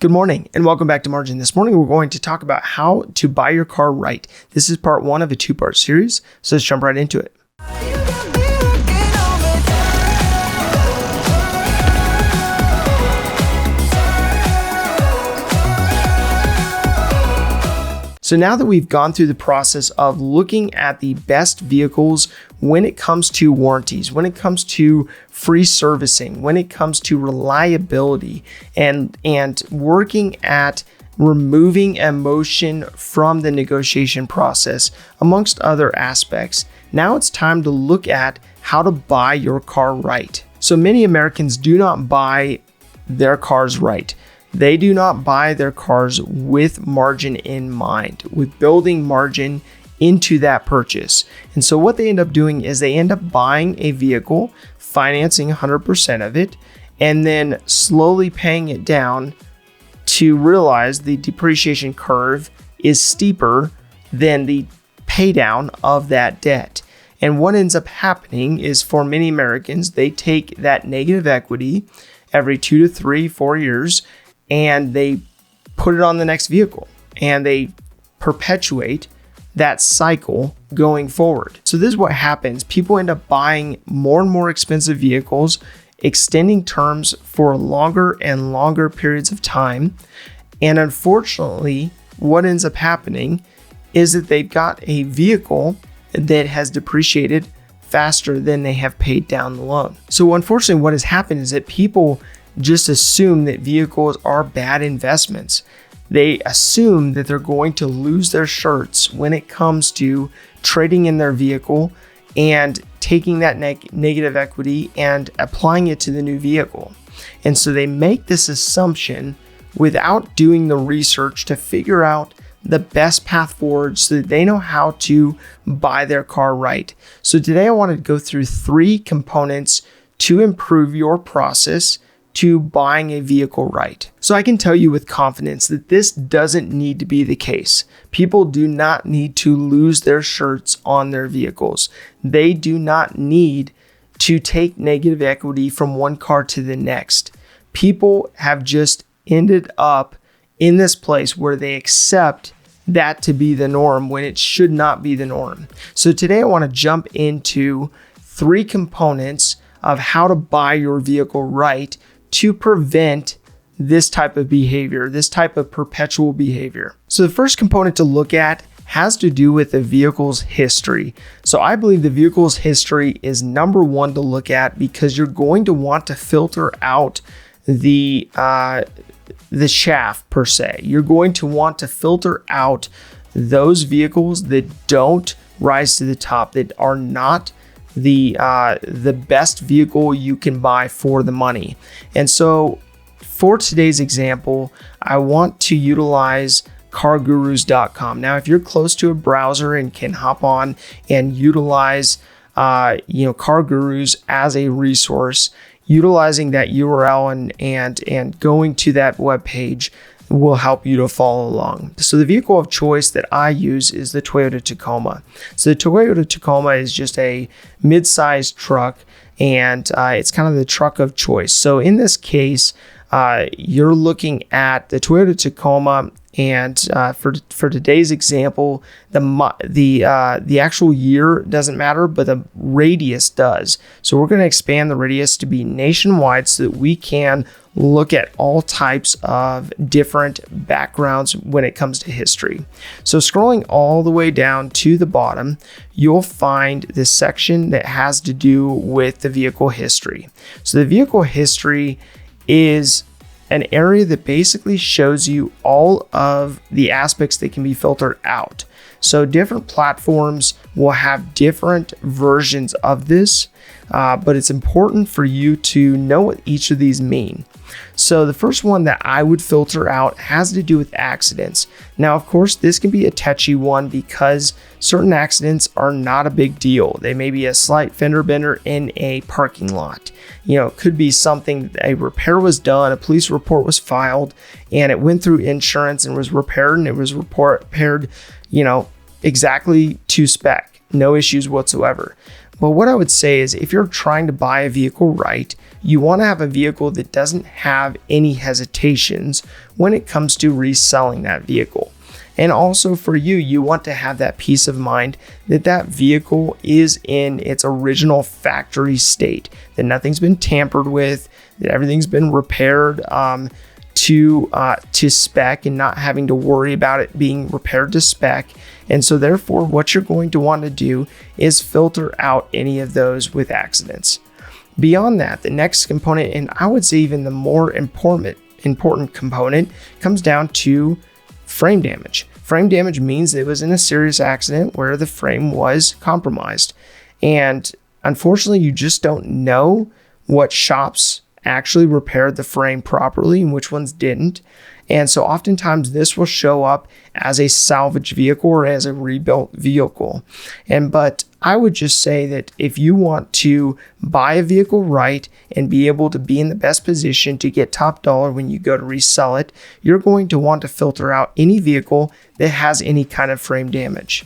Good morning and welcome back to Margin. This morning we're going to talk about how to buy your car right. This is part one of a two-part series, so let's jump right into it. So now that we've gone through the process of looking at the best vehicles when it comes to warranties, when it comes to free servicing, when it comes to reliability, and working at removing emotion from the negotiation process, amongst other aspects, now it's time to look at how to buy your car right. So many Americans do not buy their cars right. They do not buy their cars with margin in mind, with building margin into that purchase. And so what they end up doing is they end up buying a vehicle, financing 100% of it, and then slowly paying it down to realize the depreciation curve is steeper than the pay down of that debt. And what ends up happening is for many Americans, they take that negative equity every 2 to 3, 4 years, and they put it on the next vehicle and they perpetuate that cycle going forward. So this is what happens. People end up buying more and more expensive vehicles, extending terms for longer and longer periods of time. And unfortunately, what ends up happening is that they've got a vehicle that has depreciated faster than they have paid down the loan. So unfortunately, what has happened is that people just assume that vehicles are bad investments. They assume that they're going to lose their shirts when it comes to trading in their vehicle and taking that negative equity and applying it to the new vehicle. And so they make this assumption without doing the research to figure out the best path forward so that they know how to buy their car right. So today I want to go through 3 components to improve your process to buying a vehicle right. So I can tell you with confidence that this doesn't need to be the case. People do not need to lose their shirts on their vehicles. They do not need to take negative equity from one car to the next. People have just ended up in this place where they accept that to be the norm when it should not be the norm. So today I want to jump into 3 components of how to buy your vehicle right to prevent this type of behavior, this type of perpetual behavior. So the first component to look at has to do with the vehicle's history. So I believe the vehicle's history is number 1 to look at because you're going to want to filter out the shaft per se. You're going to want to filter out those vehicles that don't rise to the top, that are not the best vehicle you can buy for the money. And so for today's example, I want to utilize cargurus.com. Now, if you're close to a browser and can hop on and utilize CarGurus as a resource, utilizing that URL and going to that web page will help you to follow along. So the vehicle of choice that I use is the Toyota Tacoma. So the Toyota Tacoma is just a mid-sized truck, and it's kind of the truck of choice. So in this case, you're looking at the Toyota Tacoma, and for today's example, the actual year doesn't matter, but the radius does. So we're going to expand the radius to be nationwide so that we can look at all types of different backgrounds when it comes to history. So scrolling all the way down to the bottom, you'll find this section that has to do with the vehicle history. So the vehicle history is an area that basically shows you all of the aspects that can be filtered out. So different platforms will have different versions of this, but it's important for you to know what each of these mean. So the first one that I would filter out has to do with accidents. Now, of course, this can be a touchy one because certain accidents are not a big deal. They may be a slight fender bender in a parking lot. It could be something, a repair was done, a police report was filed, and it went through insurance and was repaired, and it was repaired, exactly to spec. No issues whatsoever. But what I would say is if you're trying to buy a vehicle right, you want to have a vehicle that doesn't have any hesitations when it comes to reselling that vehicle. And also for you, you want to have that peace of mind that that vehicle is in its original factory state, that nothing's been tampered with, that everything's been repaired to spec and not having to worry about it being repaired to spec. And so therefore, what you're going to want to do is filter out any of those with accidents. Beyond that, the next component, and I would say even the more important component, comes down to frame damage. Frame damage means it was in a serious accident where the frame was compromised. And unfortunately, you just don't know what shops actually repaired the frame properly and which ones didn't. And so oftentimes this will show up as a salvage vehicle or as a rebuilt vehicle. But I would just say that if you want to buy a vehicle right and be able to be in the best position to get top dollar when you go to resell it, you're going to want to filter out any vehicle that has any kind of frame damage.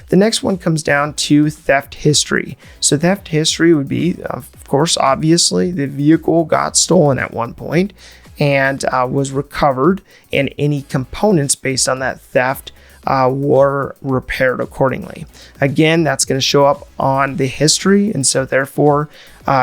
The next one comes down to theft history. So theft history would be, of course, obviously the vehicle got stolen at one point and was recovered, and any components based on that theft were repaired accordingly. Again, that's going to show up on the history, and so therefore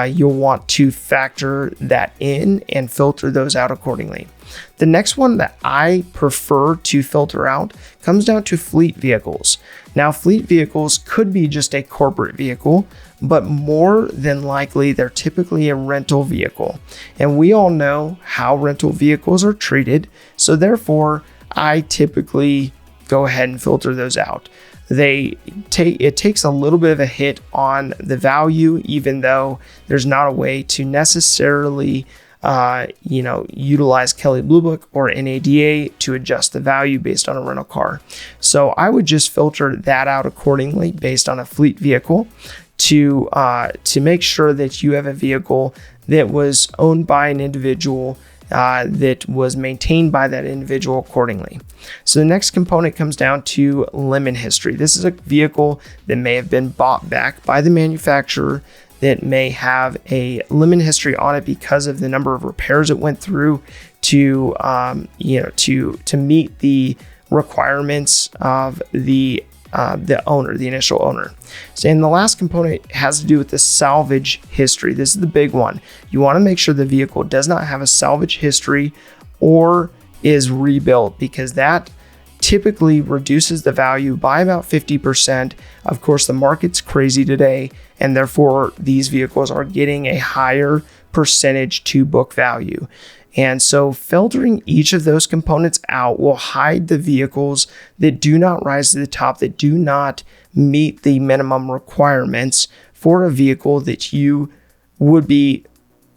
you'll want to factor that in and filter those out accordingly. The next one that I prefer to filter out comes down to fleet vehicles. Now, fleet vehicles could be just a corporate vehicle, but more than likely, they're typically a rental vehicle. And we all know how rental vehicles are treated. So therefore, I typically go ahead and filter those out. It takes a little bit of a hit on the value, even though there's not a way to necessarily utilize Kelley Blue Book or NADA to adjust the value based on a rental car. So I would just filter that out accordingly based on a fleet vehicle to make sure that you have a vehicle that was owned by an individual that was maintained by that individual accordingly. So the next component comes down to lemon history. This is a vehicle that may have been bought back by the manufacturer, that may have a lemon history on it because of the number of repairs it went through to meet the requirements of the owner, the initial owner. So, and the last component has to do with the salvage history. This is the big one. You want to make sure the vehicle does not have a salvage history or is rebuilt, because that typically reduces the value by about 50%. Of course, the market's crazy today, and therefore these vehicles are getting a higher percentage to book value. And so filtering each of those components out will hide the vehicles that do not rise to the top, that do not meet the minimum requirements for a vehicle that you would be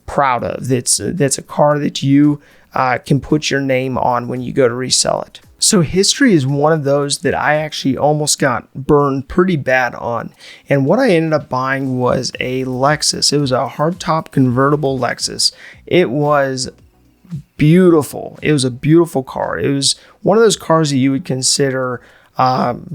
proud of. That's a car that you can put your name on when you go to resell it. So history is one of those that I actually almost got burned pretty bad on. And what I ended up buying was a Lexus. It was a hardtop convertible Lexus. It was beautiful. It was a beautiful car. It was one of those cars that you would consider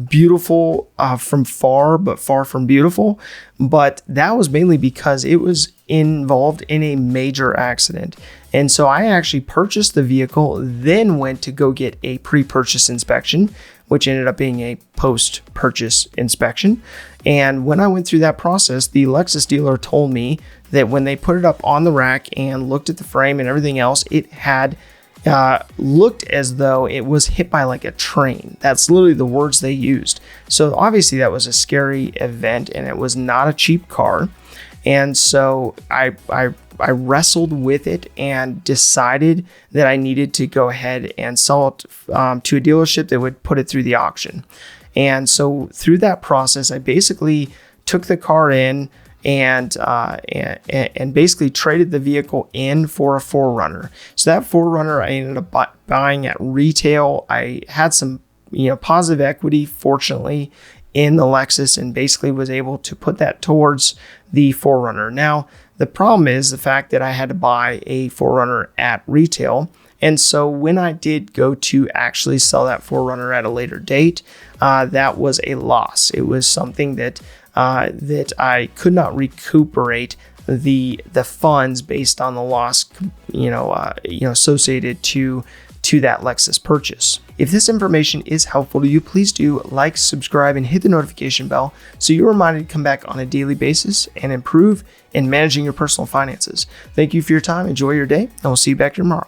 beautiful from far, but far from beautiful. But that was mainly because it was involved in a major accident. And so I actually purchased the vehicle, then went to go get a pre-purchase inspection, which ended up being a post-purchase inspection. And when I went through that process, the Lexus dealer told me that when they put it up on the rack and looked at the frame and everything else, it had looked as though it was hit by like a train. That's literally the words they used. So obviously that was a scary event, and it was not a cheap car. And so I wrestled with it and decided that I needed to go ahead and sell it to a dealership that would put it through the auction. And so through that process, I basically took the car in and basically traded the vehicle in for a 4Runner. So that 4Runner I ended up buying at retail. I had some positive equity, fortunately, in the Lexus, and basically was able to put that towards the 4Runner. Now, the problem is the fact that I had to buy a 4Runner at retail. And so when I did go to actually sell that 4Runner at a later date, that was a loss. It was something that I could not recuperate the funds based on the loss, associated to that Lexus purchase. If this information is helpful to you, please do like, subscribe, and hit the notification bell so you're reminded to come back on a daily basis and improve in managing your personal finances. Thank you for your time. Enjoy your day, and we'll see you back here tomorrow.